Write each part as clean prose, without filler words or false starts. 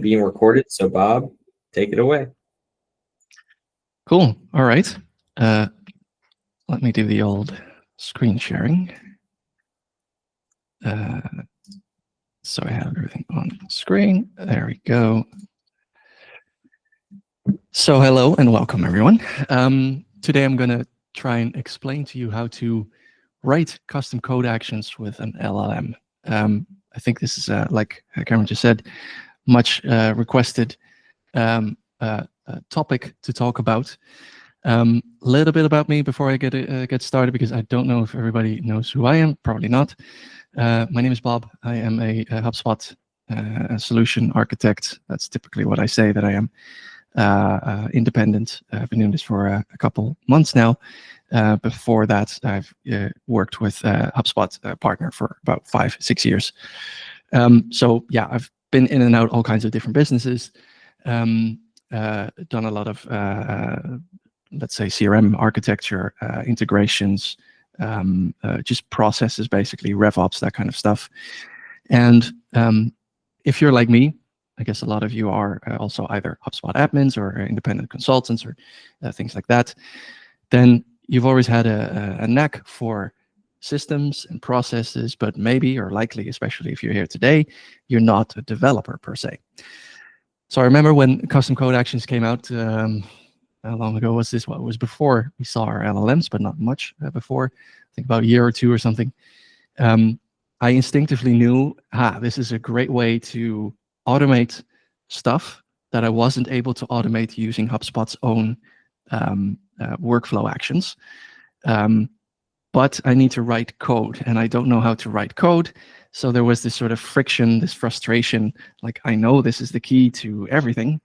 being recorded. So Bob, take it away. Cool. All right. Let me do the old screen sharing. So I have everything on the screen. There we go. So hello and welcome, everyone. Today I'm going to try and explain to you how to write custom code actions with an LLM. I think this is, like Cameron just said, much requested topic to talk about. A little bit about me before I get started, because I don't know if everybody knows who I am. Probably not. My name is Bob. I am a HubSpot solution architect. That's typically what I say that I am. Independent. I've been doing this for a couple months now. Before that, I've worked with HubSpot partner for about 5-6 years. So yeah, I've been in and out all kinds of different businesses. Done a lot of let's say CRM architecture, integrations, just processes, basically RevOps, that kind of stuff. And if you're like me, I guess a lot of you are also either HubSpot admins or independent consultants or things like that, then you've always had a knack for systems and processes, but maybe, or likely, especially if you're here today, you're not a developer per se. So I remember when custom code actions came out, how long ago was this? Well, it was before we saw our LLMs, but not much before. I think about a year or two or something. I instinctively knew, this is a great way to automate stuff that I wasn't able to automate using HubSpot's own workflow actions. But I need to write code, and I don't know how to write code. So there was this sort of friction, this frustration, like I know this is the key to everything,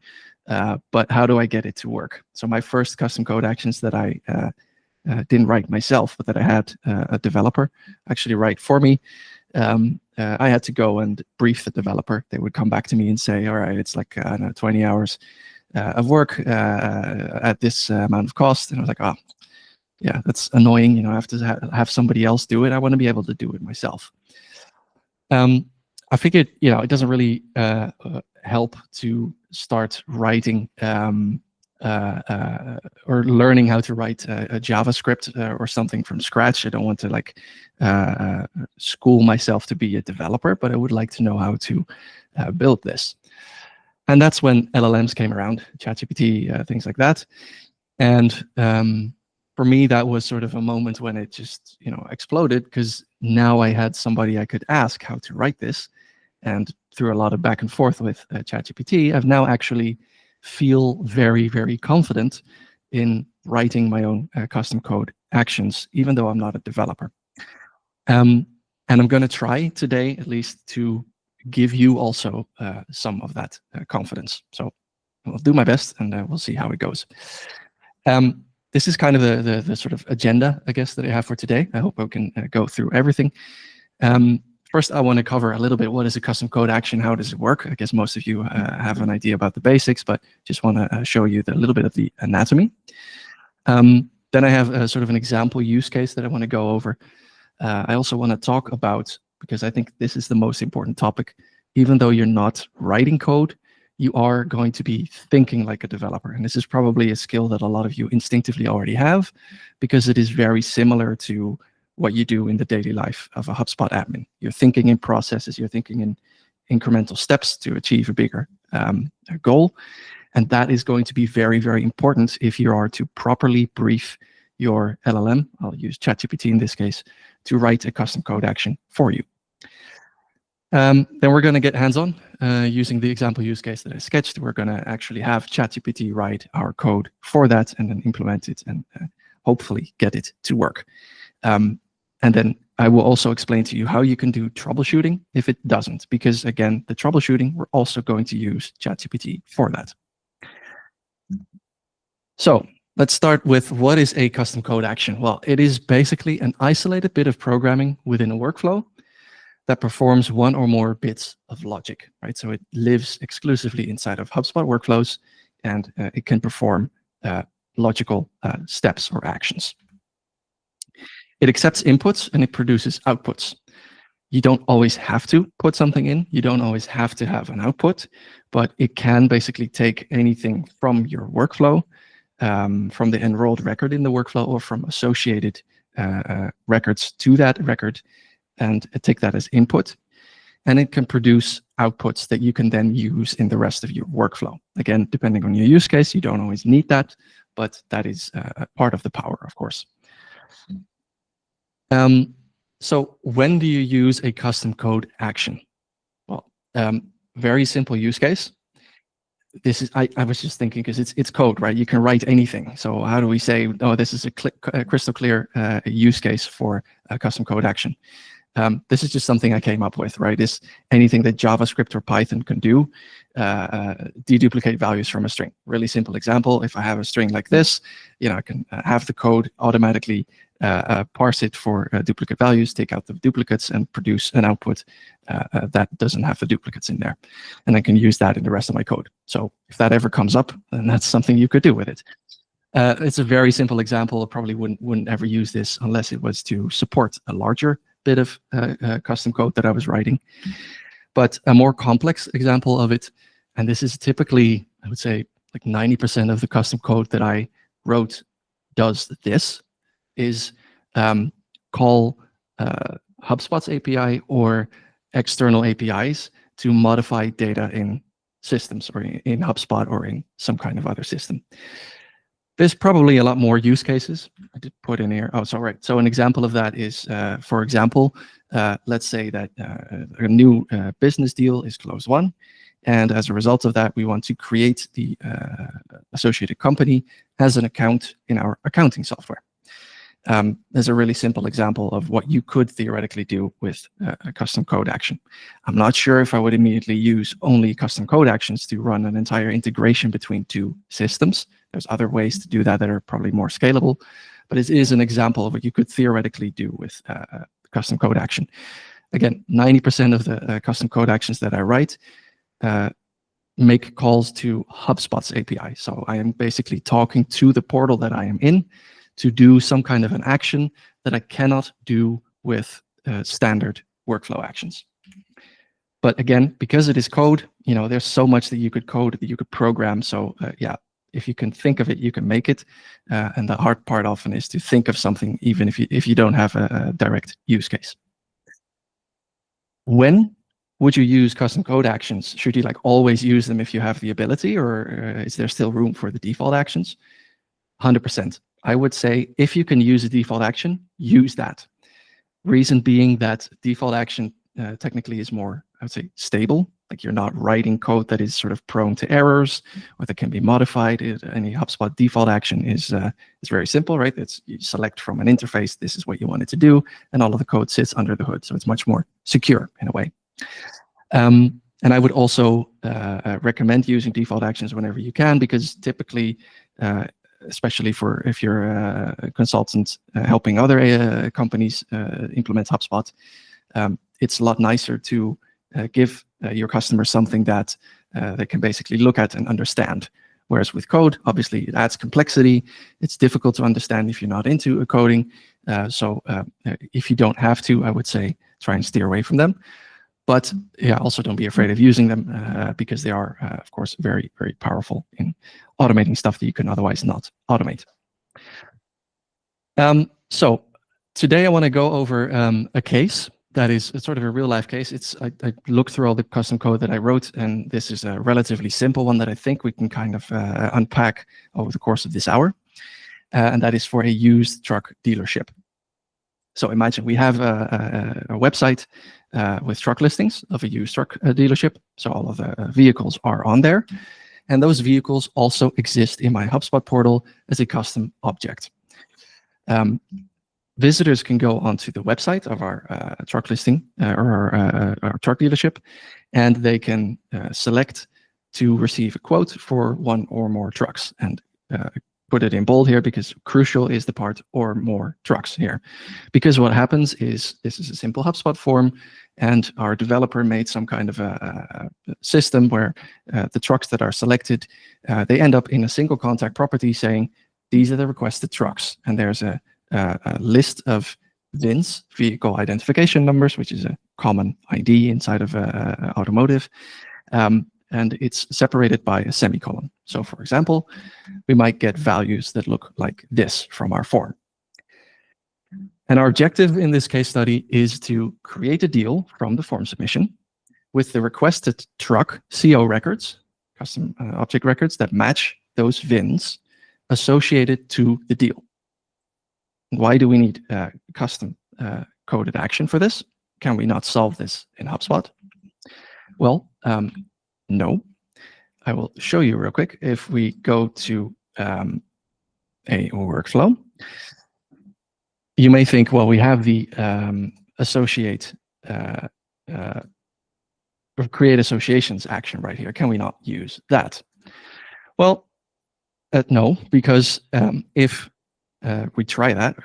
but how do I get it to work? So my first custom code actions that I didn't write myself, but that I had a developer actually write for me, I had to go and brief the developer. They would come back to me and say, all right, it's like 20 hours of work at this amount of cost. And I was like, oh, yeah, that's annoying. You know, I have to have somebody else do it. I want to be able to do it myself. I figured, you know, it doesn't really help to start writing or learning how to write a JavaScript or something from scratch. I don't want to like school myself to be a developer, but I would like to know how to build this. And that's when LLMs came around, ChatGPT, things like that. And for me, that was sort of a moment when it just, you know, exploded, because now I had somebody I could ask how to write this. And through a lot of back and forth with ChatGPT, I've now actually feel very, very confident in writing my own custom code actions, even though I'm not a developer. And I'm going to try today, at least, to give you also some of that confidence. So I'll do my best, and we'll see how it goes. This is kind of the sort of agenda, I guess, that I have for today. I hope I can go through everything. First, I want to cover a little bit what is a custom code action, how does it work? I guess most of you have an idea about the basics, but just want to show you a little bit of the anatomy. Then I have sort of an example use case that I want to go over. I also want to talk about, because I think this is the most important topic, even though you're not writing code, you are going to be thinking like a developer. And this is probably a skill that a lot of you instinctively already have, because it is very similar to what you do in the daily life of a HubSpot admin. You're thinking in processes, you're thinking in incremental steps to achieve a bigger goal. And that is going to be very, very important if you are to properly brief your LLM, I'll use ChatGPT in this case, to write a custom code action for you. Then we're going to get hands-on using the example use case that I sketched. We're going to actually have ChatGPT write our code for that and then implement it and hopefully get it to work. And then I will also explain to you how you can do troubleshooting if it doesn't, because again, the troubleshooting, we're also going to use ChatGPT for that. So let's start with what is a custom code action? Well, it is basically an isolated bit of programming within a workflow that performs one or more bits of logic, right? So it lives exclusively inside of HubSpot workflows, and it can perform logical steps or actions. It accepts inputs and it produces outputs. You don't always have to put something in. You don't always have to have an output, but it can basically take anything from your workflow, from the enrolled record in the workflow, or from associated records to that record, and take that as input. And it can produce outputs that you can then use in the rest of your workflow. Again, depending on your use case, you don't always need that, but that is part of the power, of course. So when do you use a custom code action? Well, very simple use case. This is, I was just thinking, because it's code, right? You can write anything. So how do we say, oh, this is a crystal clear use case for a custom code action? This is just something I came up with, right? Is anything that JavaScript or Python can do, deduplicate values from a string. Really simple example. If I have a string like this, I can have the code automatically parse it for duplicate values, take out the duplicates, and produce an output that doesn't have the duplicates in there. And I can use that in the rest of my code. So if that ever comes up, then that's something you could do with it. It's a very simple example. I probably wouldn't ever use this unless it was to support a larger bit of custom code that I was writing. But a more complex example of it, and this is typically, I would say, like 90% of the custom code that I wrote does this, is call HubSpot's API or external APIs to modify data in systems, or in HubSpot, or in some kind of other system. There's probably a lot more use cases. I did put in here. Oh, so right. So an example of that is, for example, let's say that a new business deal is closed won. And as a result of that, we want to create the associated company as an account in our accounting software. There's a really simple example of what you could theoretically do with a custom code action. I'm not sure if I would immediately use only custom code actions to run an entire integration between two systems. There's other ways to do that that are probably more scalable, but it is an example of what you could theoretically do with custom code action. Again, 90% of the custom code actions that I write make calls to HubSpot's API. So I am basically talking to the portal that I am in to do some kind of an action that I cannot do with standard workflow actions. But again, because it is code, there's so much that you could code, that you could program. So yeah, if you can think of it, you can make it. And the hard part often is to think of something, even if you don't have a direct use case. When would you use custom code actions? Should you always use them if you have the ability, or is there still room for the default actions? 100%. I would say if you can use a default action, use that. Reason being that default action technically is more, I would say, stable. Like, you're not writing code that is sort of prone to errors or that can be modified. Any HubSpot default action is very simple, right? You select from an interface, this is what you want it to do, and all of the code sits under the hood. So it's much more secure in a way. And I would also recommend using default actions whenever you can, because typically, especially if you're a consultant helping other companies implement HubSpot, it's a lot nicer to give your customers something that they can basically look at and understand. Whereas with code, obviously, it adds complexity. It's difficult to understand if you're not into coding. So if you don't have to, I would say try and steer away from them. But yeah, also don't be afraid of using them because they are, of course, very, very powerful in automating stuff that you can otherwise not automate. So today I want to go over a case that is sort of a real life case. I looked through all the custom code that I wrote, and this is a relatively simple one that I think we can kind of unpack over the course of this hour. And that is for a used truck dealership. So imagine we have a website with truck listings of a used truck dealership. So all of the vehicles are on there. And those vehicles also exist in my HubSpot portal as a custom object. Visitors can go onto the website of our truck listing or our truck dealership, and they can select to receive a quote for one or more trucks. And put it in bold here because crucial is the part "or more trucks" here. Because what happens is this is a simple HubSpot form, and our developer made some kind of a system where the trucks that are selected, they end up in a single contact property saying, these are the requested trucks. And there's a list of VINs, vehicle identification numbers, which is a common ID inside of automotive. And it's separated by a semicolon. So for example, we might get values that look like this from our form. And our objective in this case study is to create a deal from the form submission with the requested truck CO records, custom object records that match those VINs associated to the deal. Why do we need custom coded action for this? Can we not solve this in HubSpot? Well, no. I will show you real quick. If we go to a workflow, you may think, well, we have the associate or create associations action right here. Can we not use that? Well, no, because if we try that,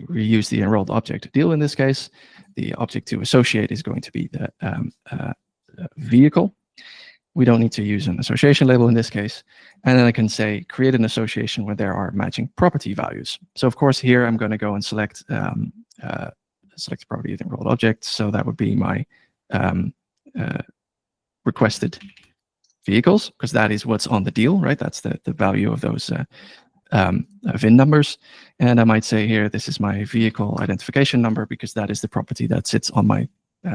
we use the enrolled object to deal in this case, the object to associate is going to be the vehicle. We don't need to use an association label in this case. And then I can say, create an association where there are matching property values. So of course, here I'm going to go and select select property of the enrolled object. So that would be my requested vehicles, because that is what's on the deal, right? That's the value of those VIN numbers. And I might say here, this is my vehicle identification number, because that is the property that sits on my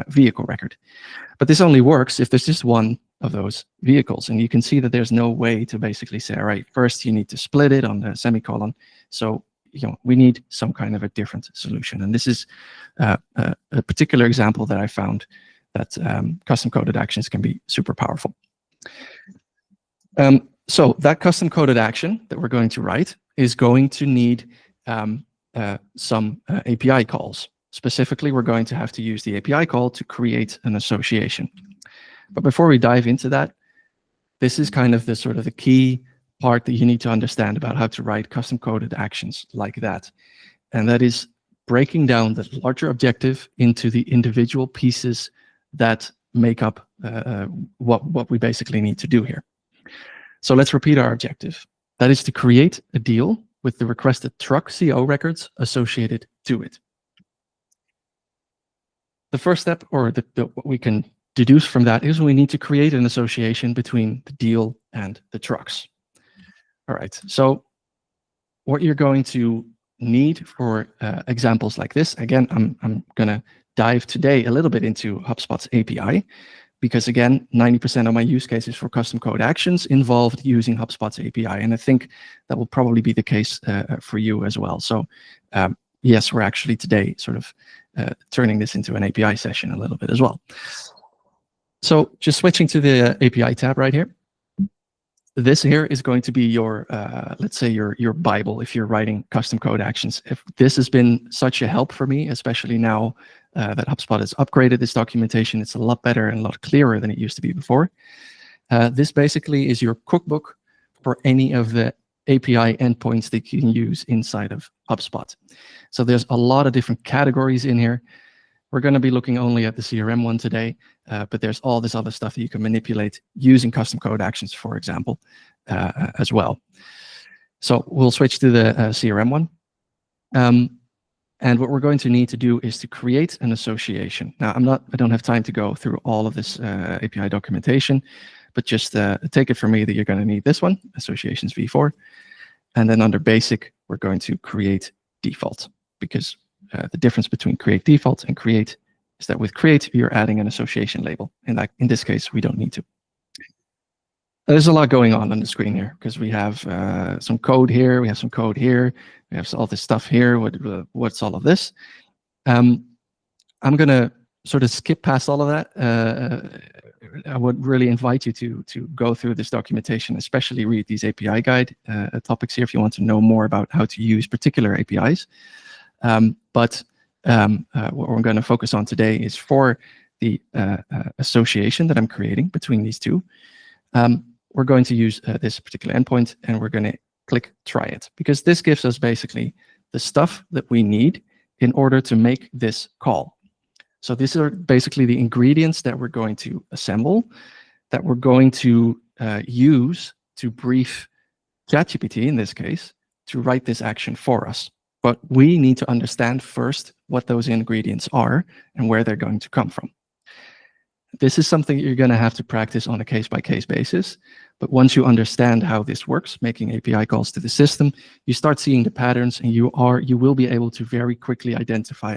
vehicle record. But this only works if there's just one of those vehicles. And you can see that there's no way to basically say, all right, first you need to split it on the semicolon. So we need some kind of a different solution. And this is a particular example that I found that custom coded actions can be super powerful. So that custom coded action that we're going to write is going to need some API calls. Specifically, we're going to have to use the API call to create an association. But before we dive into that, this is kind of the sort of the key part that you need to understand about how to write custom coded actions like that. And that is breaking down the larger objective into the individual pieces that make up what we basically need to do here. So let's repeat our objective. That is to create a deal with the requested truck CO records associated to it. The first step, or what we can deduce from that, is we need to create an association between the deal and the trucks. All right, so what you're going to need for examples like this, again, I'm going to dive today a little bit into HubSpot's API, because again, 90% of my use cases for custom code actions involved using HubSpot's API. And I think that will probably be the case for you as well. So yes, we're actually today sort of turning this into an API session a little bit as well. So just switching to the API tab right here. This here is going to be your, let's say your Bible if you're writing custom code actions. If this has been such a help for me, especially now that HubSpot has upgraded this documentation, it's a lot better and a lot clearer than it used to be before. This basically is your cookbook for any of the API endpoints that you can use inside of HubSpot. So there's a lot of different categories in here. We're going to be looking only at the CRM one today, but there's all this other stuff that you can manipulate using custom code actions, for example, as well. So we'll switch to the CRM one. And what we're going to need to do is to create an association. Now, I don't have time to go through all of this API documentation, but just take it from me that you're going to need this one, associations v4. And then under basic, we're going to create default, because the difference between create default and create is that with create, you're adding an association label. And in this case, we don't need to. There's a lot going on the screen here, because we have some code here, we have some code here, we have all this stuff here. What's all of this? I'm going to sort of skip past all of that. I would really invite you to go through this documentation, especially read these API guide topics here if you want to know more about how to use particular APIs. But what we're going to focus on today is for the association that I'm creating between these two. We're going to use this particular endpoint, and we're going to click try it, because this gives us basically the stuff that we need in order to make this call. So these are basically the ingredients that we're going to assemble, that we're going to use to brief ChatGPT, in this case, to write this action for us. But we need to understand first what those ingredients are and where they're going to come from. This is something you're going to have to practice on a case-by-case basis. But once you understand how this works, making API calls to the system, you start seeing the patterns, and you will be able to very quickly identify,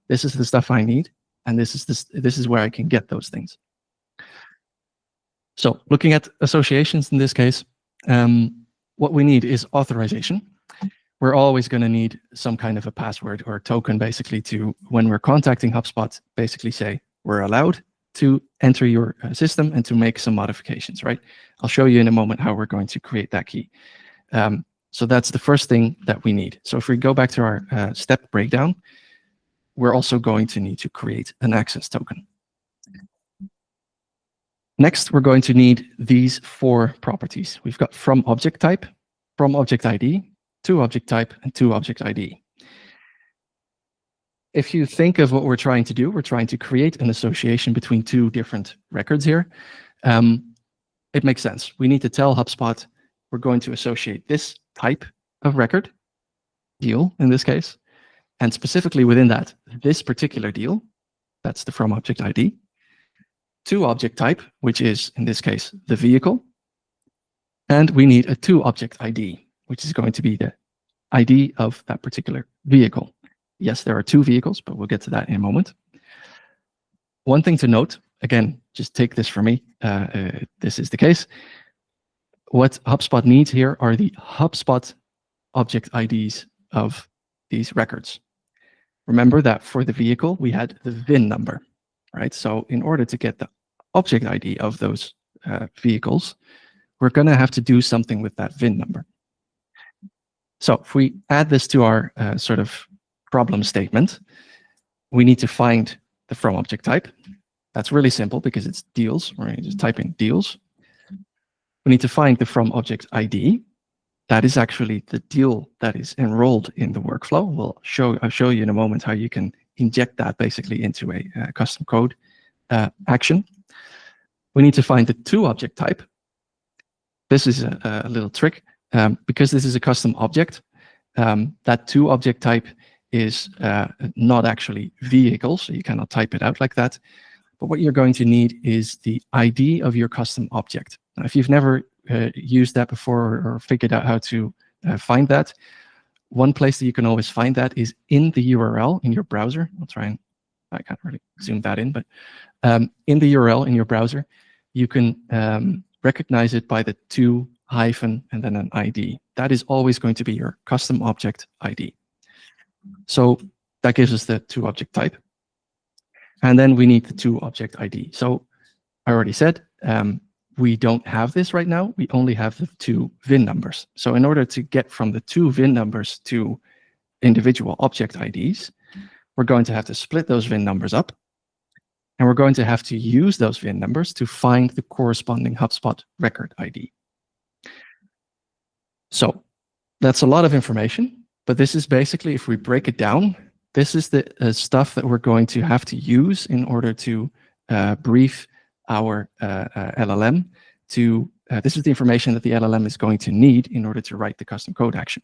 this is the stuff I need, and this is where I can get those things. So looking at associations in this case, what we need is authorization. We're always going to need some kind of a password or a token, basically, to, when we're contacting HubSpot, basically say we're allowed to enter your system and to make some modifications, right? I'll show you in a moment how we're going to create that key. So that's the first thing that we need. So if we go back to our step breakdown, we're also going to need to create an access token. Next, we're going to need these 4 properties. We've got from object type, from object ID, to object type, and to object ID. If you think of what we're trying to do, we're trying to create an association between 2 different records here. It makes sense. We need to tell HubSpot we're going to associate this type of record, deal in this case, and specifically within that, this particular deal, that's the from object ID, to object type, which is in this case the vehicle, and we need a to object ID, which is going to be the ID of that particular vehicle. Yes, there are 2 vehicles, but we'll get to that in a moment. One thing to note, again, just take this from me, this is the case. What HubSpot needs here are the HubSpot object IDs of these records. Remember that for the vehicle, we had the VIN number, right? So in order to get the object ID of those vehicles, we're going to have to do something with that VIN number. So if we add this to our sort of problem statement, we need to find the from object type. That's really simple because it's deals. We're going to just type in deals. We need to find the from object ID. That is actually the deal that is enrolled in the workflow. I'll show you in a moment how you can inject that basically into a custom code action. We need to find the to object type. This is a little trick. Because this is a custom object, that to object type is not actually vehicle, so you cannot type it out like that. But what you're going to need is the ID of your custom object. Now, if you've never used that before or figured out how to find that, one place that you can always find that is in the URL in your browser. I'll try and, I can't really zoom that in, but in the URL in your browser, you can recognize it by the to hyphen and then an ID. That is always going to be your custom object ID. So that gives us the to object type. And then we need the to object ID. So I already said, we don't have this right now. We only have the 2 VIN numbers. So in order to get from the 2 VIN numbers to individual object IDs, we're going to have to split those VIN numbers up. And we're going to have to use those VIN numbers to find the corresponding HubSpot record ID. So that's a lot of information, but this is basically, if we break it down, this is the stuff that we're going to have to use in order to brief our LLM to, this is the information that the LLM is going to need in order to write the custom code action.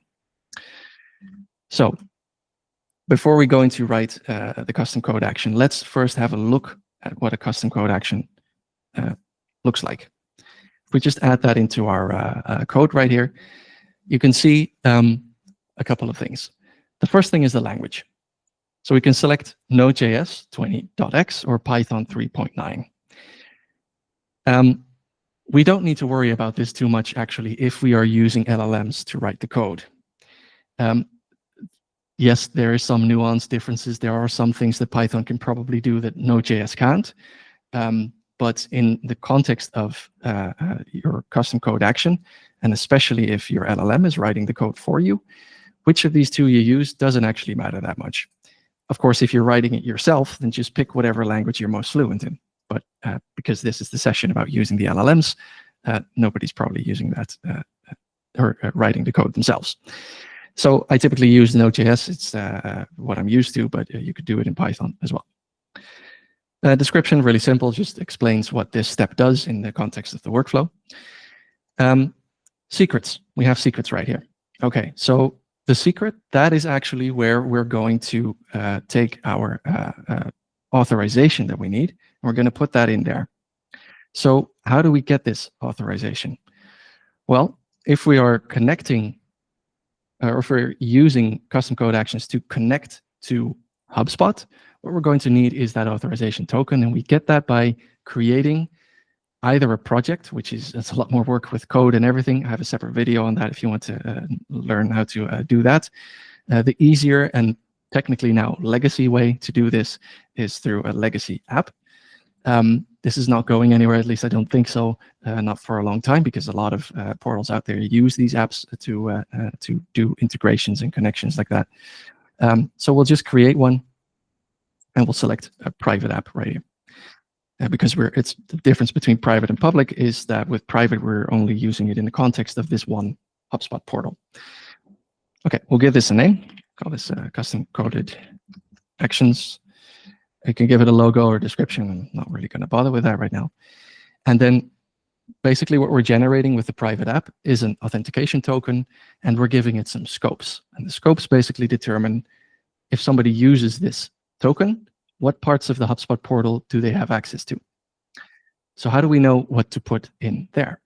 So before we go into write the custom code action, let's first have a look at what a custom code action looks like. If we just add that into our code right here, you can see a couple of things. The first thing is the language. So we can select Node.js 20.x or Python 3.9. We don't need to worry about this too much, actually, if we are using LLMs to write the code. Yes, there is some nuance differences. There are some things that Python can probably do that Node.js can't. But in the context of your custom code action, and especially if your LLM is writing the code for you, which of these 2 you use doesn't actually matter that much. Of course, if you're writing it yourself, then just pick whatever language you're most fluent in. But because this is the session about using the LLMs, nobody's probably using that or writing the code themselves. So I typically use Node.js. It's what I'm used to, but you could do it in Python as well. Description, really simple, just explains what this step does in the context of the workflow. Secrets, we have secrets right here. Okay, so The secret, that is actually where we're going to take our authorization that we need, and we're going to put that in there. So how do we get this authorization? Well, if we are connecting, or if we're using custom code actions to connect to HubSpot, what we're going to need is that authorization token, and we get that by creating either a project, which is, it's a lot more work with code and everything. I have a separate video on that if you want to learn how to do that. The easier and technically now legacy way to do this is through a legacy app. This is not going anywhere, at least I don't think so, not for a long time, because a lot of portals out there use these apps to do integrations and connections like that. So we'll just create one, and we'll select a private app right here. Because it's the difference between private and public is that with private, we're only using it in the context of this one HubSpot portal. Okay, we'll give this a name. Call this custom coded actions. I can give it a logo or description. I'm not really going to bother with that right now. And then basically what we're generating with the private app is an authentication token, and we're giving it some scopes. And the scopes basically determine if somebody uses this token, what parts of the HubSpot portal do they have access to? So how do we know what to put in there?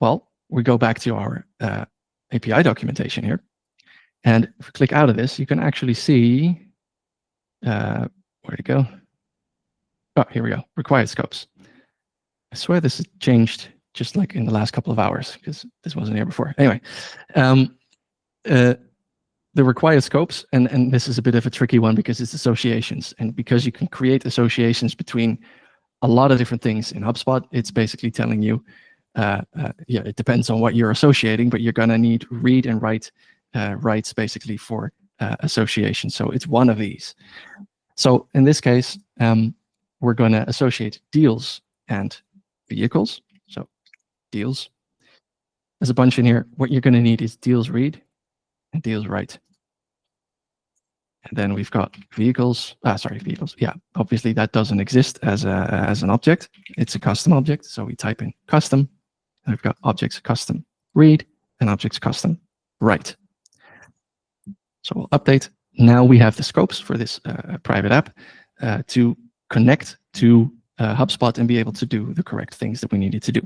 Well, we go back to our API documentation here. And if we click out of this, you can actually see, where'd it go? Oh, here we go, required scopes. I swear this has changed just like in the last couple of hours, because this wasn't here before. Anyway, the required scopes, and this is a bit of a tricky one because it's associations. And because you can create associations between a lot of different things in HubSpot, it's basically telling you, yeah, it depends on what you're associating, but you're going to need read and write rights basically for association. So it's one of these. So in this case, we're going to associate deals and vehicles. So deals. There's a bunch in here. What you're going to need is deals read and deals write. And then we've got vehicles. Vehicles. Yeah, obviously that doesn't exist as an object. It's a custom object. So we type in custom, and we've got objects custom read and objects custom write. So we'll update. Now we have the scopes for this private app to connect to HubSpot and be able to do the correct things that we needed to do.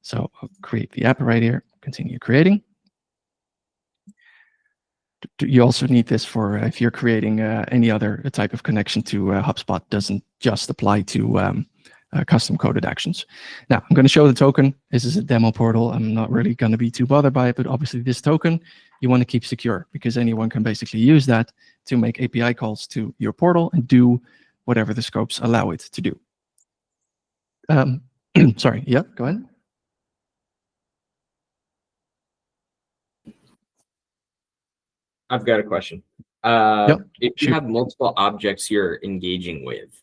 So I'll create the app right here, continue creating. You also need this for if you're creating any other type of connection to HubSpot. Doesn't just apply to custom coded actions. Now I'm going to show the token. This is a demo portal. I'm not really going to be too bothered by it, but obviously this token you want to keep secure, because anyone can basically use that to make API calls to your portal and do whatever the scopes allow it to do. Sorry, yeah, go ahead. I've got a question. If you have multiple objects you're engaging with,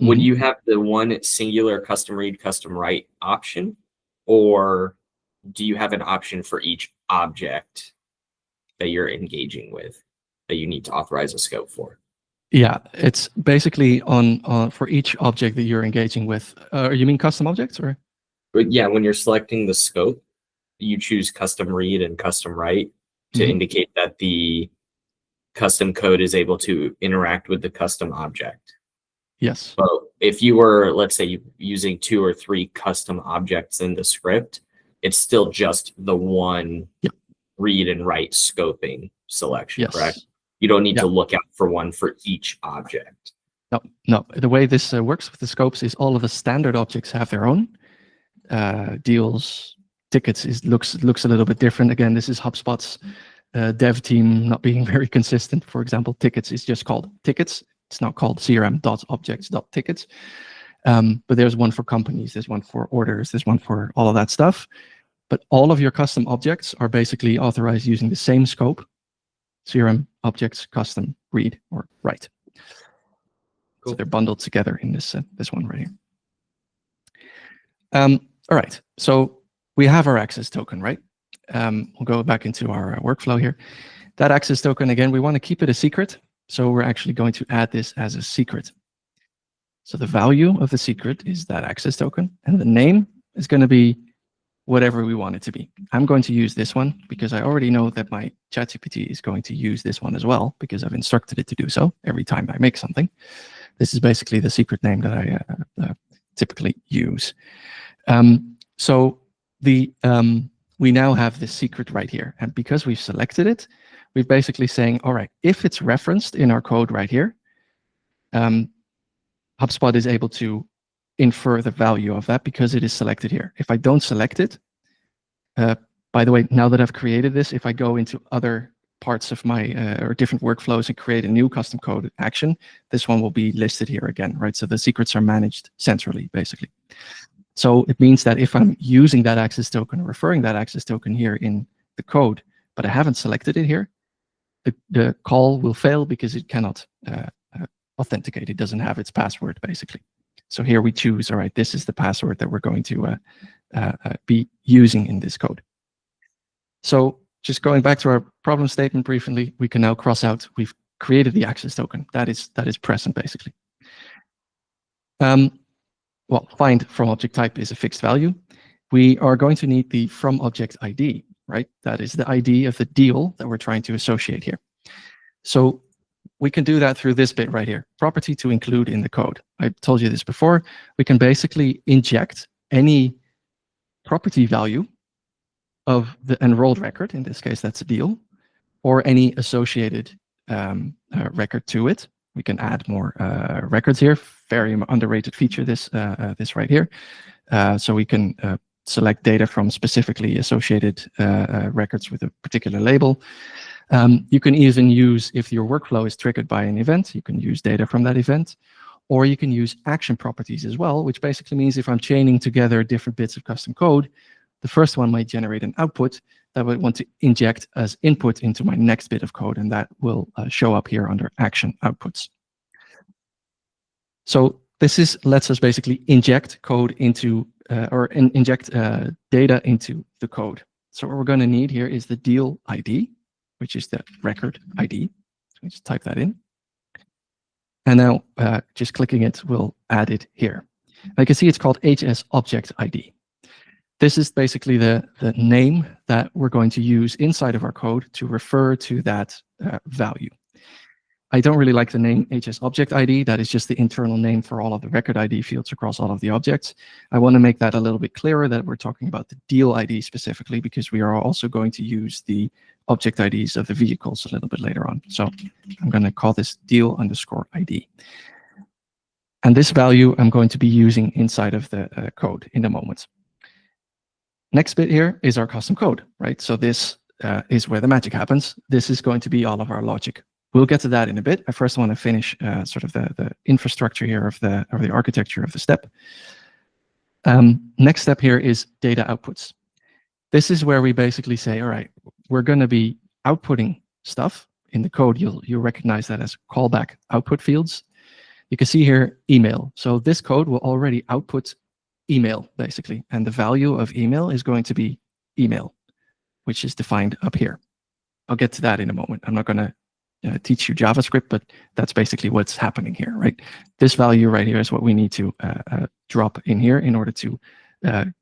would you have the one singular custom read, custom write option, or do you have an option for each object that you're engaging with that you need to authorize a scope for? Yeah, it's basically on for each object that you're engaging with. You mean custom objects, or? Yeah, when you're selecting the scope, you choose custom read and custom write to indicate that the custom code is able to interact with the custom object. Yes. So if you were, let's say, using 2 or 3 custom objects in the script, it's still just the one read and write scoping selection, correct? You don't need to look out for one for each object. No. The way this works with the scopes is all of the standard objects have their own. Deals, tickets looks a little bit different. Again, this is HubSpot's dev team not being very consistent. For example, tickets is just called tickets. It's not called crm.objects.tickets. But there's one for companies, there's one for orders, there's one for all of that stuff. But all of your custom objects are basically authorized using the same scope, CRM objects custom read or write. Cool. So they're bundled together in this one right here. All right, so we have our access token, right? We'll go back into our workflow here. That access token, again, we want to keep it a secret. So we're actually going to add this as a secret. So the value of the secret is that access token, and the name is going to be whatever we want it to be. I'm going to use this one because I already know that my ChatGPT is going to use this one as well, because I've instructed it to do so every time I make something. This is basically the secret name that I typically use. So we now have this secret right here. And because we've selected it, we're basically saying, all right, if it's referenced in our code right here, HubSpot is able to infer the value of that because it is selected here. If I don't select it, by the way, now that I've created this, if I go into other parts of my or different workflows and create a new custom code action, this one will be listed here again, right? So the secrets are managed centrally, basically. So it means that if I'm using that access token or referring that access token here in the code, but I haven't selected it here, the call will fail because it cannot authenticate. It doesn't have its password, basically. So here we choose, all right, this is the password that we're going to be using in this code. So just going back to our problem statement briefly, we can now cross out, we've created the access token. That is present, basically. Well, find from object type is a fixed value. We are going to need the from object ID, right? That is the ID of the deal that we're trying to associate here. So we can do that through this bit right here, property to include in the code. I told you this before. We can basically inject any property value of the enrolled record, in this case, that's a deal, or any associated record to it. We can add more records here. Very underrated feature, this right here. So we can select data from specifically associated records with a particular label. You can even use, if your workflow is triggered by an event, you can use data from that event. Or you can use action properties as well, which basically means if I'm chaining together different bits of custom code, the first one might generate an output that I would want to inject as input into my next bit of code, and that will show up here under action outputs. So this lets us basically inject code into, inject data into the code. So what we're going to need here is the deal ID, which is the record ID. So we just type that in. And now just clicking it will add it here. I can see it's called HS object ID. This is basically the name that we're going to use inside of our code to refer to that value. I don't really like the name HS object ID. That is just the internal name for all of the record ID fields across all of the objects. I want to make that a little bit clearer that we're talking about the deal ID specifically, because we are also going to use the object IDs of the vehicles a little bit later on. So I'm going to call this deal underscore ID. And this value I'm going to be using inside of the code in a moment. Next bit here is our custom code, right? So this is where the magic happens. This is going to be all of our logic. We'll get to that in a bit. I first want to finish sort of the infrastructure here of the architecture of the step. Next step here is data outputs. This is where we basically say, all right, we're going to be outputting stuff in the code. You'll recognize that as callback output fields. You can see here email. So this code will already output email, basically. And the value of email is going to be email, which is defined up here. I'll get to that in a moment. I'm not going to teach you JavaScript, but that's basically what's happening here, right? This value right here is what we need to drop in here in order to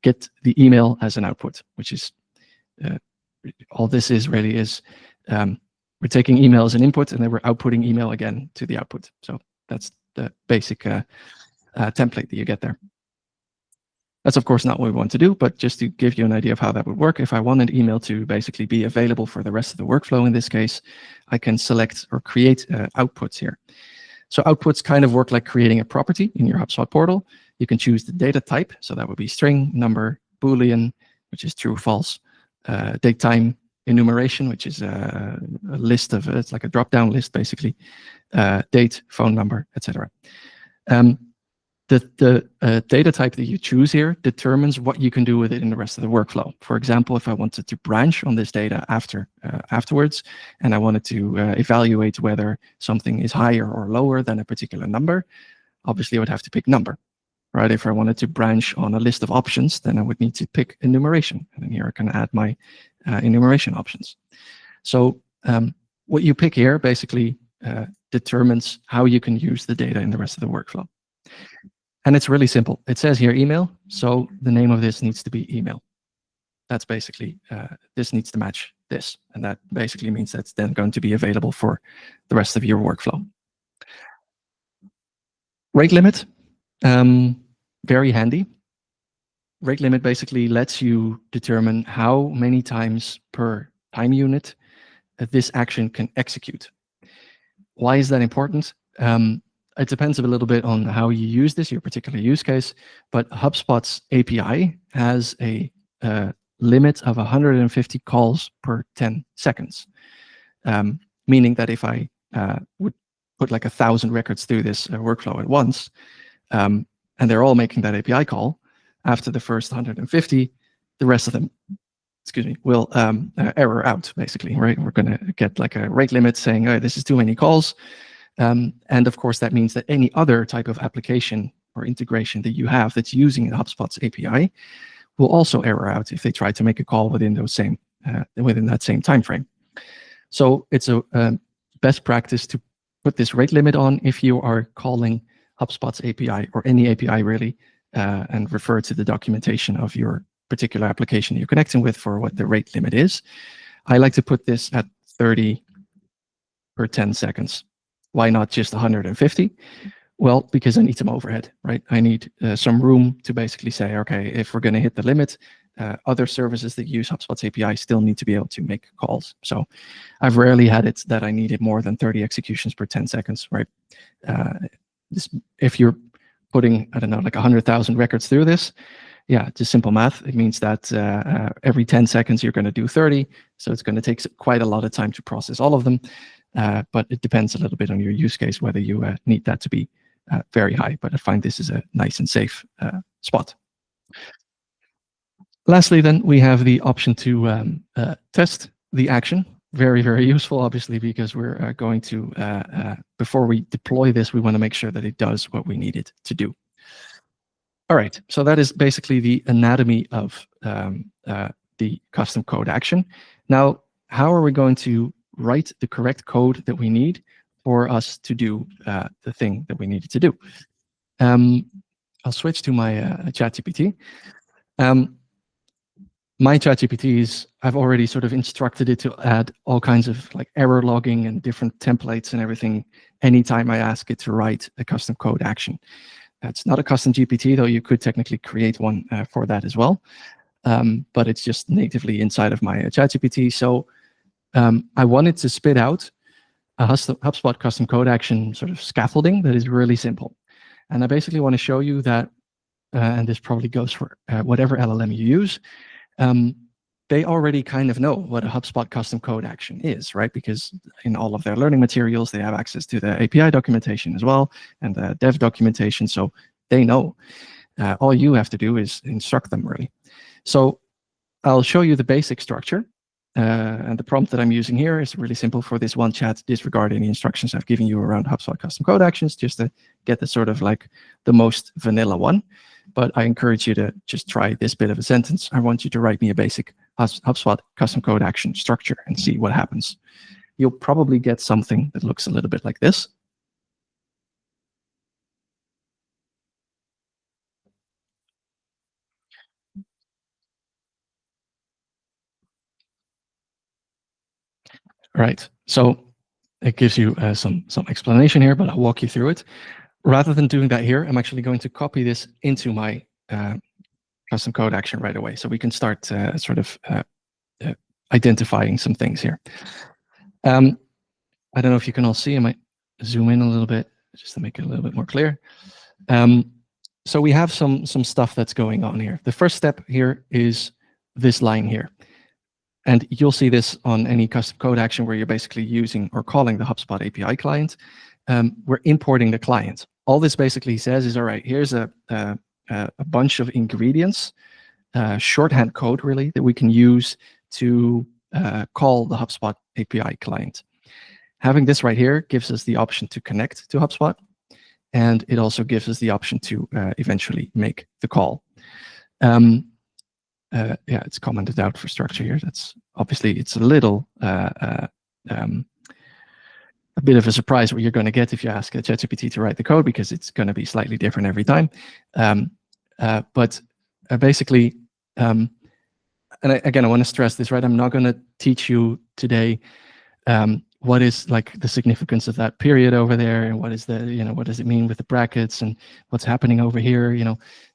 get the email as an output, which is all this is really is we're taking email as an input and then we're outputting email again to the output. So that's the basic template that you get there. That's, of course, not what we want to do, but just to give you an idea of how that would work, if I wanted email to basically be available for the rest of the workflow in this case, I can select or create outputs here. So outputs kind of work like creating a property in your HubSpot portal. You can choose the data type, so that would be string, number, Boolean, which is true, false, date time, enumeration, which is a list of, it's like a drop-down list, basically, date, phone number, etc. The data type that you choose here determines what you can do with it in the rest of the workflow. For example, if I wanted to branch on this data afterwards, and I wanted to evaluate whether something is higher or lower than a particular number, obviously I would have to pick number, right? If I wanted to branch on a list of options, then I would need to pick enumeration. And then here I can add my enumeration options. So what you pick here basically determines how you can use the data in the rest of the workflow. And it's really simple. It says here email, so the name of this needs to be email. that's basically, this needs to match this. And that basically means that's then going to be available for the rest of your workflow. Rate limit, very handy. Rate limit basically lets you determine how many times per time unit this action can execute. Why is that important? It depends a little bit on how you use this, your particular use case, but HubSpot's API has a limit of 150 calls per 10 seconds, meaning that if I would put like 1,000 records through this workflow at once, and they're all making that API call, after the first 150, the rest of them, will error out, basically, right? We're going to get like a rate limit saying, oh, this is too many calls. And of course, that means that any other type of application or integration that you have that's using HubSpot's API will also error out if they try to make a call within those same within that same time frame. So it's a best practice to put this rate limit on if you are calling HubSpot's API or any API really, and refer to the documentation of your particular application you're connecting with for what the rate limit is. I like to put this at 30 per 10 seconds. Why not just 150? Well, because I need some overhead, right? I need some room to basically say, okay, if we're going to hit the limit, other services that use HubSpot's API still need to be able to make calls. So I've rarely had it that I needed more than 30 executions per 10 seconds, right? If you're putting, I don't know, like 100,000 records through this, yeah, just simple math. It means that every 10 seconds you're going to do 30. So it's going to take quite a lot of time to process all of them. But it depends a little bit on your use case, whether you need that to be very high. But I find this is a nice and safe spot. Lastly, then, we have the option to test the action. Very, very useful, obviously, because we're going to, before we deploy this, we want to make sure that it does what we need it to do. All right, so that is basically the anatomy of the custom code action. Now, how are we going to write the correct code that we need for us to do the thing that we needed to do? I'll switch to my ChatGPT. My ChatGPT is, I've already sort of instructed it to add all kinds of like error logging and different templates and everything anytime I ask it to write a custom code action. It's not a custom GPT, though you could technically create one for that as well. But it's just natively inside of my ChatGPT. So I wanted to spit out a HubSpot custom code action sort of scaffolding that is really simple. And I basically want to show you that, and this probably goes for whatever LLM you use, they already kind of know what a HubSpot custom code action is, right? Because in all of their learning materials, they have access to the API documentation as well, and the dev documentation, so they know. All you have to do is instruct them, really. So I'll show you the basic structure, and the prompt that I'm using here is really simple for this one chat. Disregard any instructions I've given you around HubSpot custom code actions, just to get the sort of like the most vanilla one. But I encourage you to just try this bit of a sentence. I want you to write me a basic HubSpot custom code action structure and see what happens. You'll probably get something that looks a little bit like this. Right. So it gives you some explanation here, but I'll walk you through it. Rather than doing that here, I'm actually going to copy this into my custom code action right away, so we can start sort of identifying some things here. I don't know if you can all see. I might zoom in a little bit just to make it a little bit more clear. So we have some stuff that's going on here. The first step here is this line here. And you'll see this on any custom code action where you're basically using or calling the HubSpot API client. We're importing the client. All this basically says is, all right, here's a bunch of ingredients, shorthand code really, that we can use to call the HubSpot API client. Having this right here gives us the option to connect to HubSpot, and it also gives us the option to eventually make the call. Yeah, it's commented out for structure here. That's obviously, it's a little a bit of a surprise what you're going to get if you ask ChatGPT to write the code, because it's going to be slightly different every time. But basically, and again, I want to stress this, right? I'm not going to teach you today what is like the significance of that period over there, and what is the, what does it mean with the brackets, and what's happening over here.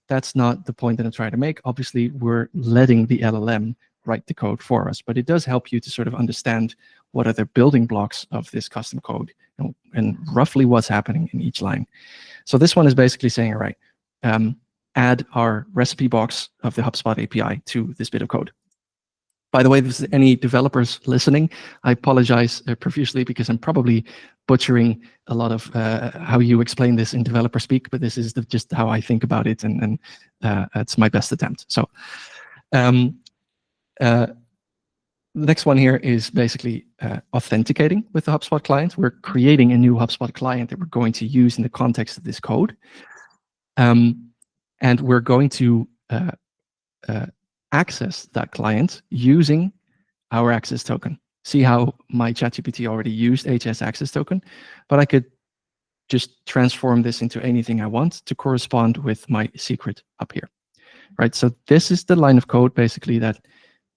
That's not the point that I'm trying to make. Obviously, we're letting the LLM write the code for us, but it does help you to sort of understand what are the building blocks of this custom code, and roughly what's happening in each line. So this one is basically saying, all right, add our recipe box of the HubSpot API to this bit of code. By the way, if there's any developers listening, I apologize profusely because I'm probably butchering a lot of how you explain this in developer speak, but this is just how I think about it, and it's my best attempt. So the next one here is basically authenticating with the HubSpot client. We're creating a new HubSpot client that we're going to use in the context of this code. And we're going to access that client using our access token. See how my ChatGPT already used HS access token, but I could just transform this into anything I want to correspond with my secret up here, right? So this is the line of code basically that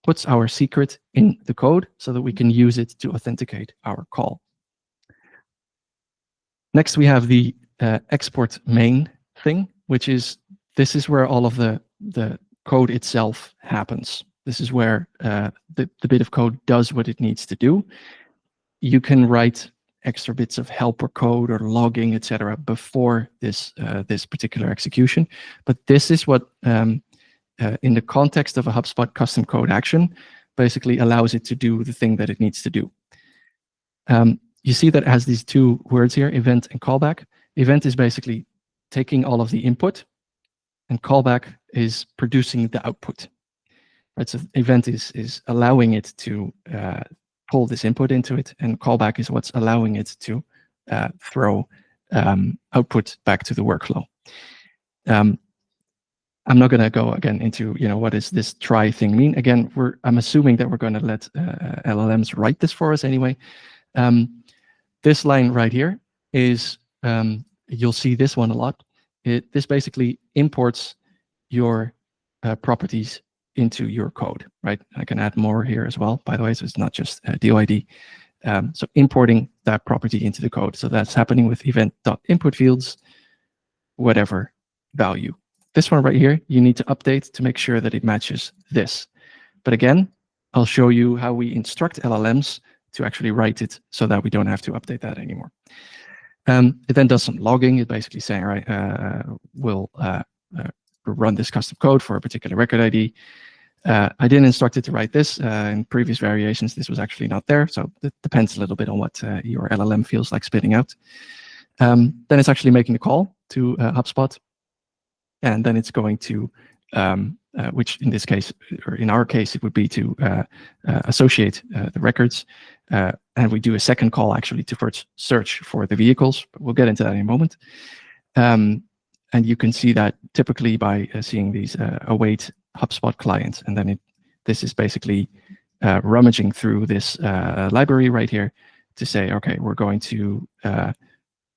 puts our secret in the code so that we can use it to authenticate our call. Next, we have the export main thing, which is, this is where all of the code itself happens. This is where the bit of code does what it needs to do. You can write extra bits of helper code or logging, etc., before this particular execution. But this is what, in the context of a HubSpot custom code action, basically allows it to do the thing that it needs to do. You see that it has these two words here, event and callback. Event is basically taking all of the input, and callback is producing the output. Right, so event is allowing it to pull this input into it, and callback is what's allowing it to throw output back to the workflow. I'm not going to go again into what does this try thing mean. Again, I'm assuming that we're going to let LLMs write this for us anyway. This line right here is, you'll see this one a lot. This basically imports your properties into your code, right? I can add more here as well, by the way, so it's not just DOID. So importing that property into the code. So that's happening with event.input fields, whatever value. This one right here, you need to update to make sure that it matches this. But again, I'll show you how we instruct LLMs to actually write it so that we don't have to update that anymore. It then does some logging. It's basically saying, all right, we'll run this custom code for a particular record ID. I didn't instruct it to write this. In previous variations, this was actually not there. So it depends a little bit on what your LLM feels like spitting out. Then it's actually making a call to HubSpot. And then it's going to, which in this case, or in our case, it would be to associate the records. And we do a second call actually to first search for the vehicles, but we'll get into that in a moment. And you can see that typically by seeing these await HubSpot clients. And then this is basically rummaging through this library right here to say, okay, we're going to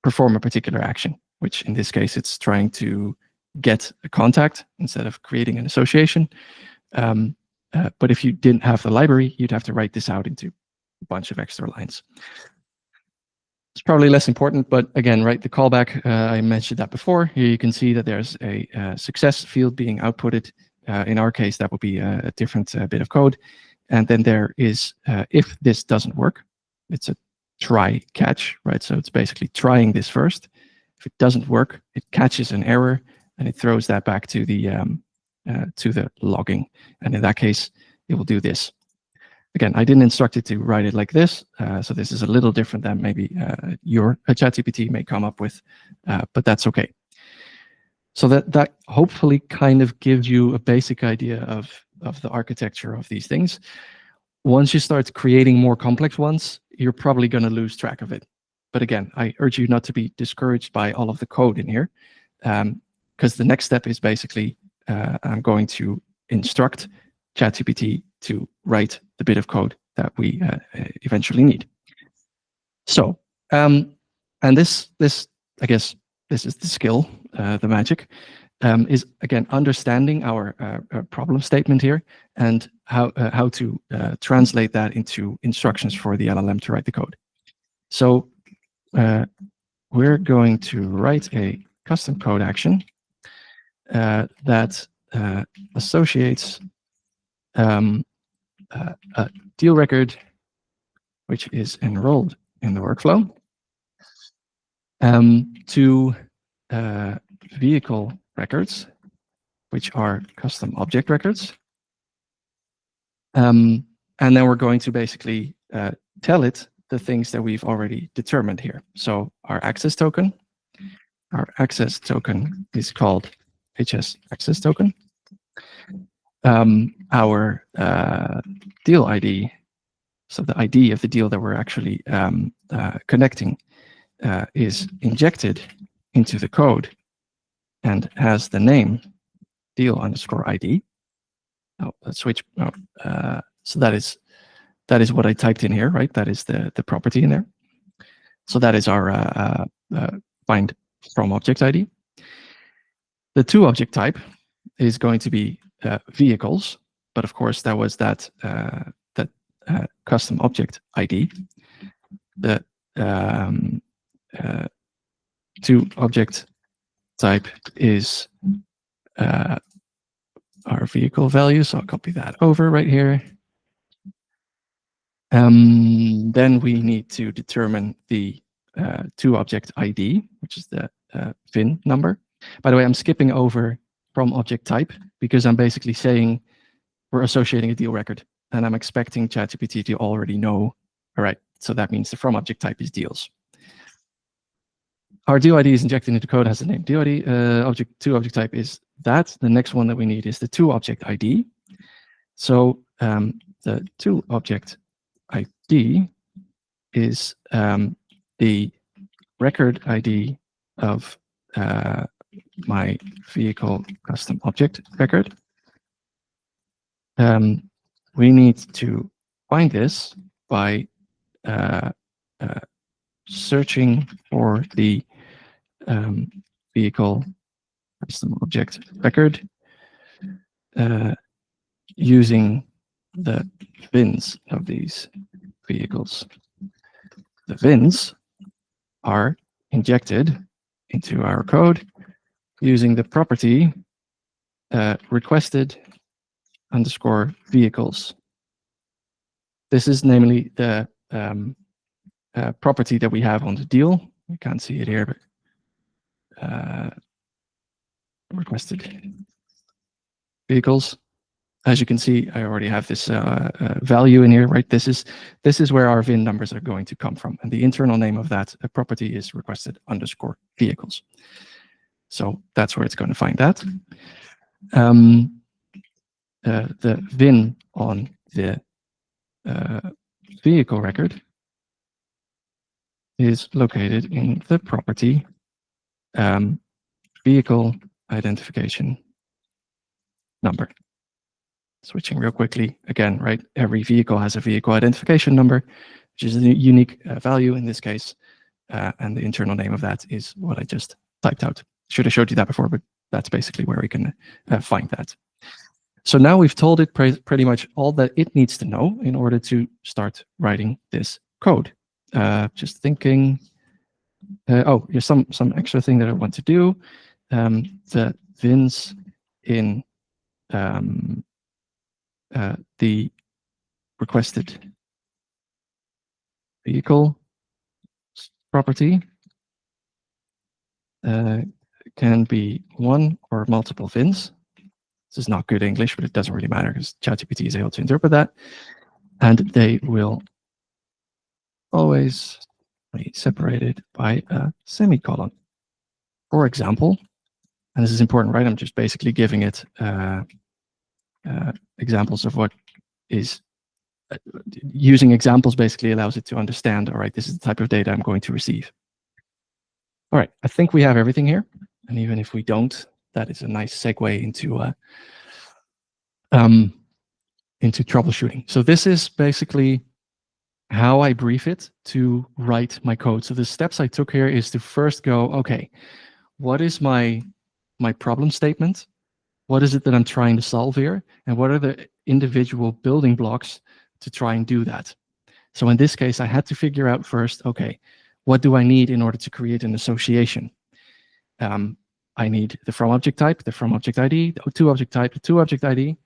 perform a particular action, which in this case, it's trying to get a contact instead of creating an association. But if you didn't have the library, you'd have to write this out into a bunch of extra lines. It's probably less important, but again, right, the callback, I mentioned that before. Here you can see that there's a success field being outputted. In our case, that would be a different bit of code. And then there is, if this doesn't work, it's a try catch, right? So it's basically trying this first. If it doesn't work, it catches an error, and it throws that back to the logging. And in that case, it will do this. Again, I didn't instruct it to write it like this. So this is a little different than maybe your ChatGPT may come up with, but that's okay. So that hopefully kind of gives you a basic idea of the architecture of these things. Once you start creating more complex ones, you're probably going to lose track of it. But again, I urge you not to be discouraged by all of the code in here. Because the next step is basically, I'm going to instruct ChatGPT to write the bit of code that we eventually need. So, and this, I guess, this is the skill, the magic. is again understanding our problem statement here and how to translate that into instructions for the LLM to write the code. So we're going to write a custom code action that associates a deal record which is enrolled in the workflow to vehicle records, which are custom object records. And then we're going to basically tell it the things that we've already determined here. So our access token is called HS access token. Our deal ID, so the ID of the deal that we're actually connecting, is injected into the code and has the name deal_ID. Oh, let's switch. So that is what I typed in here, right? That is the property in there. So that is our find from object ID. The to object type is going to be vehicles, but of course that was that custom object ID. The to object type is our vehicle value, so I'll copy that over right here. Then we need to determine the to object ID, which is the VIN number. By the way, I'm skipping over from object type because I'm basically saying we're associating a deal record, and I'm expecting ChatGPT to already know. All right, so that means the from object type is deals. Our deal ID is injected into code, has the name deal ID. Object to object type is that. The next one that we need is the to object ID. So the to object ID is the record ID of my vehicle custom object record. We need to find this by searching for the vehicle custom object record using the VINs of these vehicles. The VINs are injected into our code using the property requested underscore vehicles. This is namely the property that we have on the deal. You can't see it here, but requested vehicles. As you can see, I already have this value in here, right? This is where our VIN numbers are going to come from, and the internal name of that property is requested underscore vehicles. So that's where it's going to find that. The VIN on the vehicle record is located in the property vehicle identification number. Switching real quickly again, right? Every vehicle has a vehicle identification number, which is a unique value in this case, and the internal name of that is what I just typed out. Should have showed you that before, but that's basically where we can find that. So now we've told it pretty much all that it needs to know in order to start writing this code. Just thinking. Oh, here's some extra thing that I want to do. The VINs in the requested vehicle property can be one or multiple VINs. This is not good English, but it doesn't really matter because ChatGPT is able to interpret that. And they will always be separated by a semicolon. For example, and this is important, right? I'm just basically giving it examples of what is using examples basically allows it to understand, all right, this is the type of data I'm going to receive. All right, I think we have everything here. And even if we don't, that is a nice segue into troubleshooting. So this is basically how I brief it to write my code. So the steps I took here is to first go, okay, what is my my problem statement. What is it that I'm trying to solve here? And what are the individual building blocks to try and do that? So in this case, I had to figure out first, okay, what do I need in order to create an association? I need the from object type, the from object ID, the to object type, the to object ID.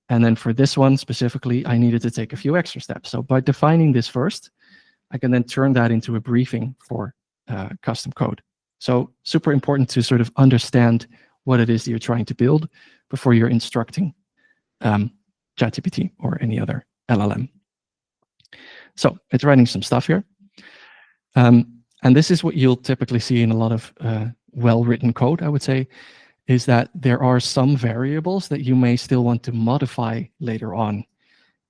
And then for this one specifically, I needed to take a few extra steps. So by defining this first, I can then turn that into a briefing for custom code. So super important to sort of understand what it is that you're trying to build before you're instructing ChatGPT or any other LLM. So it's writing some stuff here. And this is what you'll typically see in a lot of well-written code, I would say, is that there are some variables that you may still want to modify later on.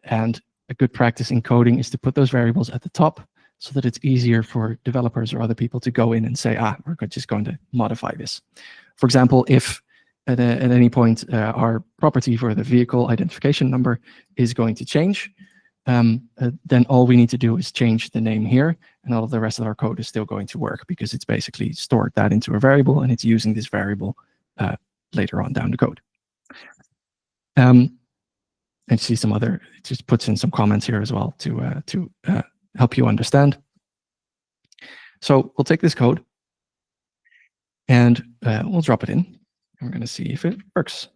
And a good practice in coding is to put those variables at the top so that it's easier for developers or other people to go in and say, we're just going to modify this. For example, if at any point our property for the vehicle identification number is going to change, then all we need to do is change the name here, and all of the rest of our code is still going to work because it's basically stored that into a variable and it's using this variable later on down the code. And see some other, it just puts in some comments here as well to help you understand. So we'll take this code and we'll drop it in. And we're going to see if it works.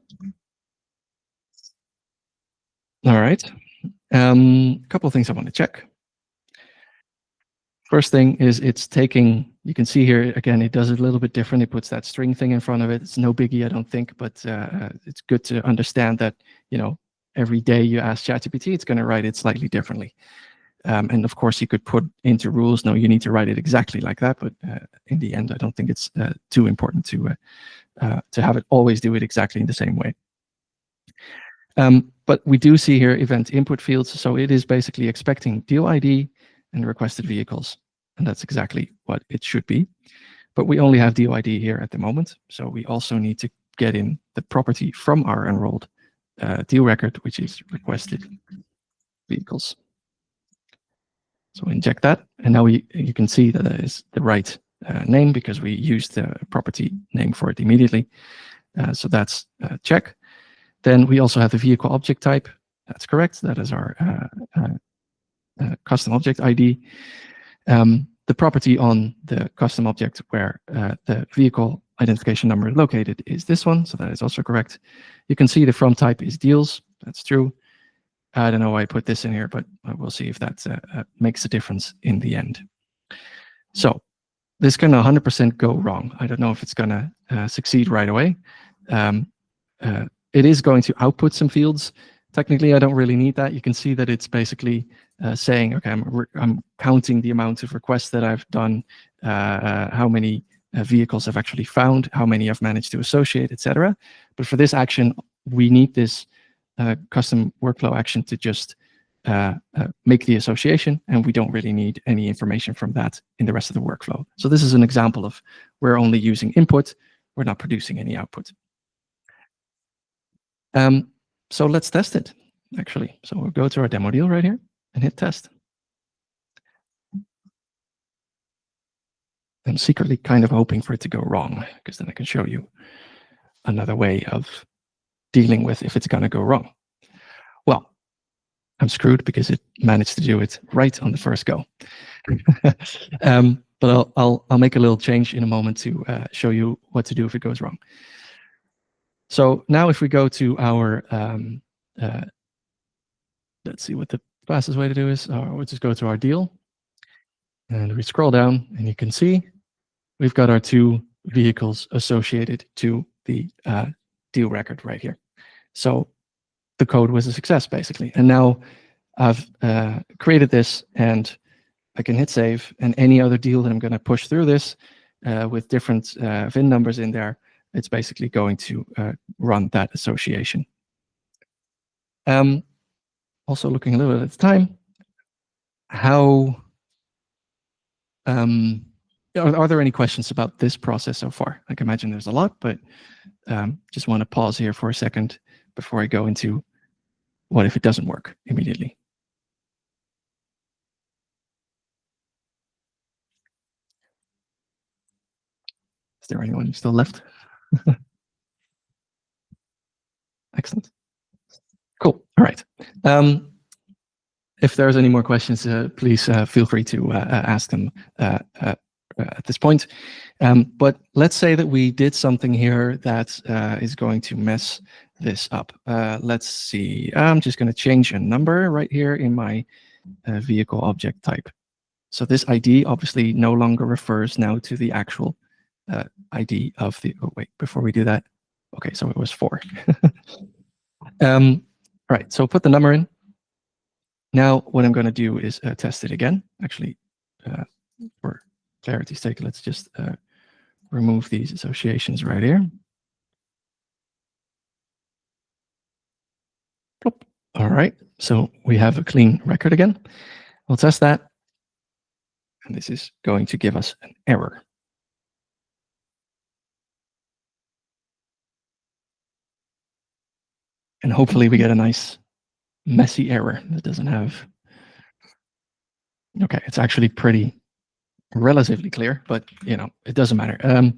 All right. A couple of things I want to check. First thing is it's taking, you can see here, again, it does it a little bit different. It puts that string thing in front of it. It's no biggie, I don't think, but it's good to understand that, every day you ask ChatGPT, it's going to write it slightly differently. And of course, you could put into rules, no, you need to write it exactly like that. But in the end, I don't think it's too important to have it always do it exactly in the same way. But we do see here event input fields. So it is basically expecting deal ID and requested vehicles. And that's exactly what it should be. But we only have deal ID here at the moment. So we also need to get in the property from our enrolled deal record, which is requested vehicles. So inject that. And now you can see that is the right name because we used the property name for it immediately. So that's check. Then we also have the vehicle object type. That's correct. That is our custom object ID. The property on the custom object where the vehicle identification number is located is this one. So that is also correct. You can see the from type is deals. That's true. I don't know why I put this in here, but we'll see if that makes a difference in the end. So this can 100% go wrong. I don't know if it's going to succeed right away. It is going to output some fields. Technically, I don't really need that. You can see that it's basically saying, okay, I'm counting the amount of requests that I've done, how many vehicles I've actually found, how many I've managed to associate, etc. But for this action, we need this custom workflow action to just make the association, and we don't really need any information from that in the rest of the workflow. So this is an example of we're only using input, we're not producing any output. So let's test it, actually. So we'll go to our demo deal right here and hit test. I'm secretly kind of hoping for it to go wrong, because then I can show you another way of dealing with if it's going to go wrong. Well, I'm screwed because it managed to do it right on the first go. But I'll make a little change in a moment to show you what to do if it goes wrong. So now if we go to our, let's see what the fastest way to do is, we'll just go to our deal. And we scroll down and you can see we've got our two vehicles associated to the deal record right here. So the code was a success, basically. And now I've created this and I can hit save, and any other deal that I'm going to push through this with different VIN numbers in there, it's basically going to run that association. Also looking a little bit at the time, how are there any questions about this process so far? I can imagine there's a lot, but just want to pause here for a second before I go into what if it doesn't work immediately. Is there anyone still left? Excellent. Cool. All right. If there's any more questions, please feel free to ask them at this point. But let's say that we did something here that is going to mess this up. Let's see. I'm just going to change a number right here in my vehicle object type. So this ID obviously no longer refers now to the actual ID of the, oh wait, before we do that. Okay, so it was 4. All right, so put the number in. Now what I'm going to do is test it again. Actually, for clarity's sake, let's just remove these associations right here. All right, so we have a clean record again. We'll test that. And this is going to give us an error. And hopefully we get a nice messy error that doesn't have. Okay, it's actually pretty relatively clear, but you know, it doesn't matter.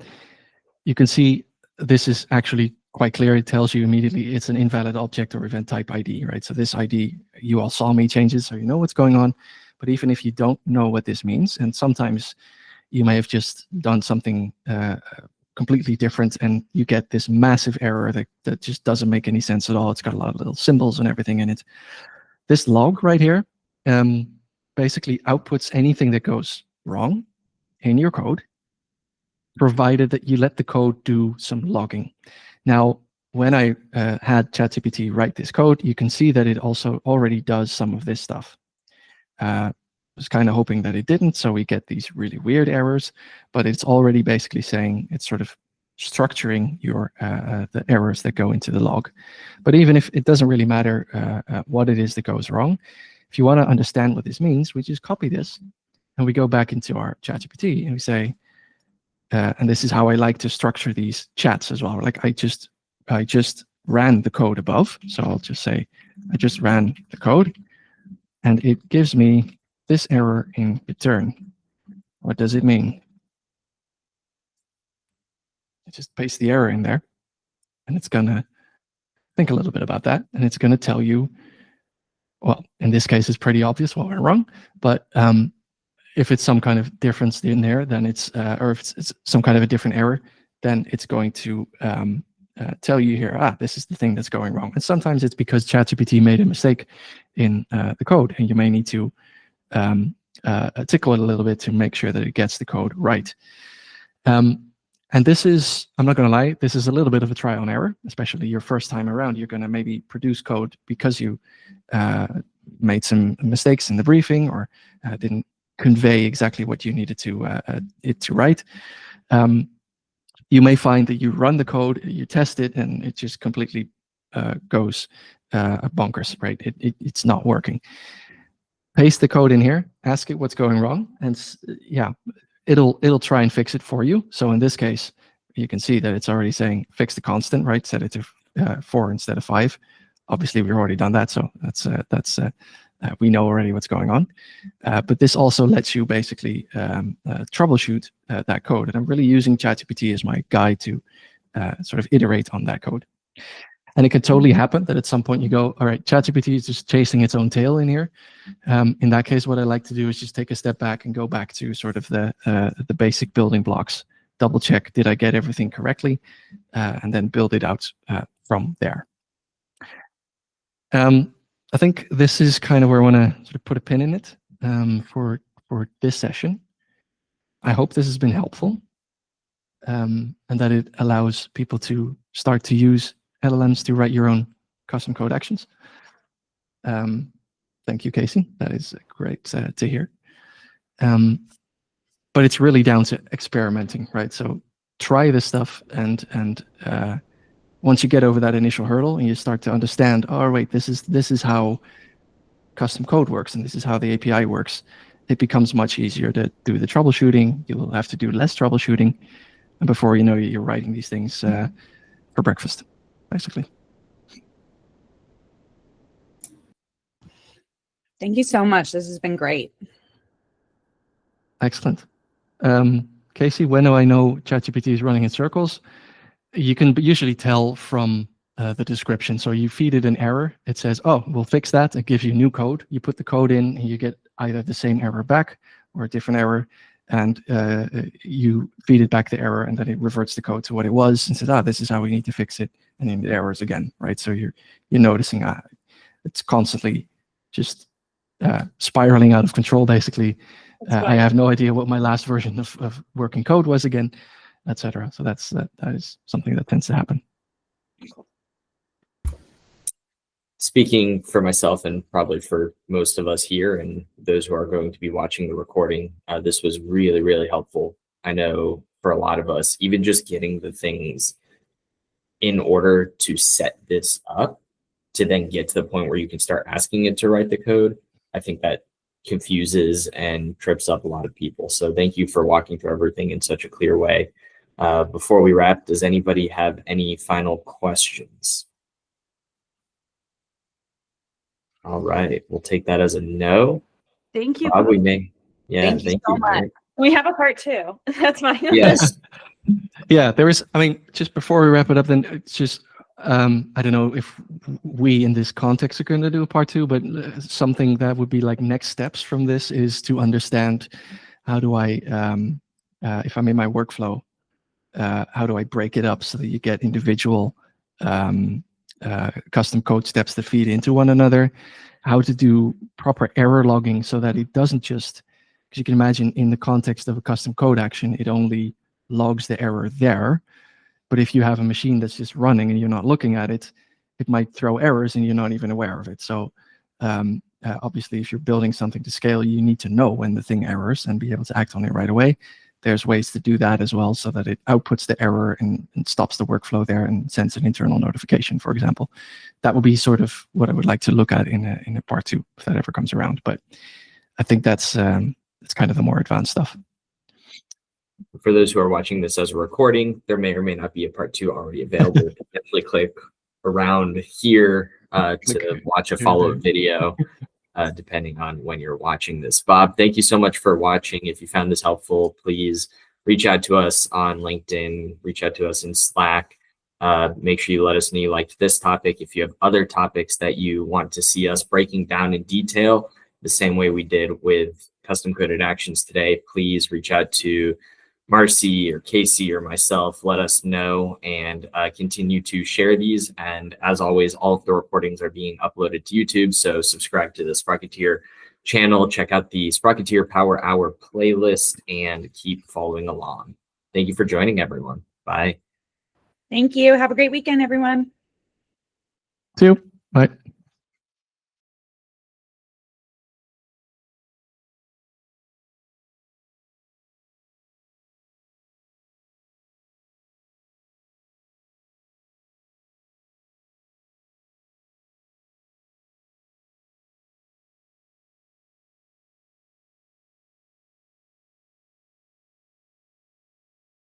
You can see this is actually quite clear. It tells you immediately it's an invalid object or event type ID, right? So this ID, you all saw me change it, so you know what's going on. But even if you don't know what this means, and sometimes you may have just done something completely different and you get this massive error that just doesn't make any sense at all. It's got a lot of little symbols and everything in it. This log right here basically outputs anything that goes wrong in your code, provided that you let the code do some logging. Now, when I had ChatGPT write this code, you can see that it also already does some of this stuff. Was kind of hoping that it didn't, so we get these really weird errors, but it's already basically saying it's sort of structuring your the errors that go into the log. But even if it doesn't really matter what it is that goes wrong, if you want to understand what this means, we just copy this and we go back into our ChatGPT and we say, and this is how I like to structure these chats as well. Like I just ran the code above, so I'll just say I just ran the code, and it gives me this error in return. What does it mean? I just paste the error in there, and it's going to think a little bit about that, and it's going to tell you, well, in this case, it's pretty obvious what went wrong, but if it's some kind of difference in there, then it's, or if it's some kind of a different error, then it's going to tell you here, this is the thing that's going wrong. And sometimes it's because ChatGPT made a mistake in the code, and you may need to tickle it a little bit to make sure that it gets the code right. And this is, I'm not going to lie, this is a little bit of a trial and error, especially your first time around. You're going to maybe produce code because you made some mistakes in the briefing or didn't convey exactly what you needed it to write. You may find that you run the code, you test it, and it just completely goes bonkers, right? It's not working. Paste the code in here, ask it what's going wrong, and yeah, it'll try and fix it for you. So in this case, you can see that it's already saying fix the constant, right? Set it to 4 instead of 5. Obviously, we've already done that, so that's we know already what's going on. But this also lets you basically troubleshoot that code. And I'm really using ChatGPT as my guide to sort of iterate on that code. And it could totally happen that at some point you go, all right, ChatGPT is just chasing its own tail in here. In that case, what I like to do is just take a step back and go back to sort of the basic building blocks, double check, did I get everything correctly? And then build it out from there. I think this is kind of where I want to sort of put a pin in it for this session. I hope this has been helpful and that it allows people to start to use LLMs to write your own custom code actions. Thank you, Casey. That is great to hear. But it's really down to experimenting, right? So try this stuff, and once you get over that initial hurdle and you start to understand, oh wait, this is how custom code works, and this is how the API works, it becomes much easier to do the troubleshooting. You'll have to do less troubleshooting, and before you know it, you're writing these things for breakfast, basically. Thank you so much. This has been great. Excellent. Casey, when do I know ChatGPT is running in circles? You can usually tell from the description. So you feed it an error. It says, oh, we'll fix that. It gives you new code. You put the code in and you get either the same error back or a different error. And you feed it back the error, and then it reverts the code to what it was and says, this is how we need to fix it. And then the errors again, right? So you're noticing it's constantly just spiraling out of control, basically. I have no idea what my last version of working code was again, etc. So that is something that tends to happen. Speaking for myself and probably for most of us here and those who are going to be watching the recording, this was really, really helpful. I know for a lot of us, even just getting the things in order to set this up to then get to the point where you can start asking it to write the code, I think that confuses and trips up a lot of people. So thank you for walking through everything in such a clear way. Before we wrap, does anybody have any final questions? All right, we'll take that as a no. Thank you. We may. Yeah, thank you so much. We have a part 2. That's fine. Yes. Yeah, there is. I mean, just before we wrap it up, then it's just I don't know if we in this context are going to do a part 2, but something that would be like next steps from this is to understand how do I, if I'm in my workflow, how do I break it up so that you get individual custom code steps that feed into one another, how to do proper error logging so that it doesn't just, because you can imagine in the context of a custom code action, it only logs the error there. But if you have a machine that's just running and you're not looking at it, it might throw errors and you're not even aware of it. So obviously, if you're building something to scale, you need to know when the thing errors and be able to act on it right away. There's ways to do that as well so that it outputs the error and stops the workflow there and sends an internal notification, for example. That would be sort of what I would like to look at in a part 2, if that ever comes around. But I think that's kind of the more advanced stuff. For those who are watching this as a recording, there may or may not be a part 2 already available. Definitely click around here to watch a follow-up video. Depending on when you're watching this. Bob, thank you so much for watching. If you found this helpful, please reach out to us on LinkedIn, reach out to us in Slack. Make sure you let us know you liked this topic. If you have other topics that you want to see us breaking down in detail, the same way we did with custom coded actions today, please reach out to Marcy or Casey or myself. Let us know and continue to share these. And as always, all of the recordings are being uploaded to YouTube. So subscribe to the Sprocketeer channel, check out the Sprocketeer Power Hour playlist, and keep following along. Thank you for joining, everyone. Bye. Thank you. Have a great weekend, everyone. See you. Bye.